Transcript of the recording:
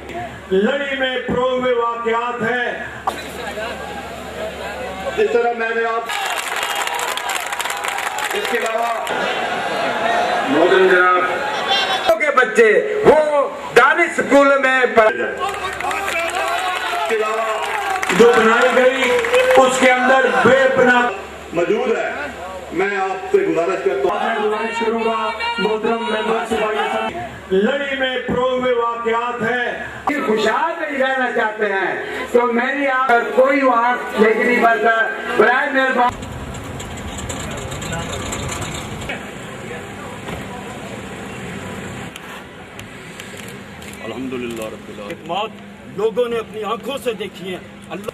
लड़ी में प्रो में वाकयात है। जिस तरह मैंने आप इसके अलावा मोहतरम जनाब के बच्चे वो दानिश स्कूल में पढ़े, इसके अलावा जो बनाई गई उसके अंदर बेपनाह मौजूद है। मैं आपसे गुजारिश करता हूँ, मैं गुजारिश करूंगा मोहतरम मेंबर सभा, लड़ी में प्रो में वाकयात है। खुशहाल नहीं रहना चाहते हैं तो मेरी आप कोई वहाँ लेके नहीं बनता। बराए मेहरबान अल्हम्दुलिल्लाह रब्बिल आलमीन। मौत लोगों ने अपनी आंखों से देखी है। अल्लाह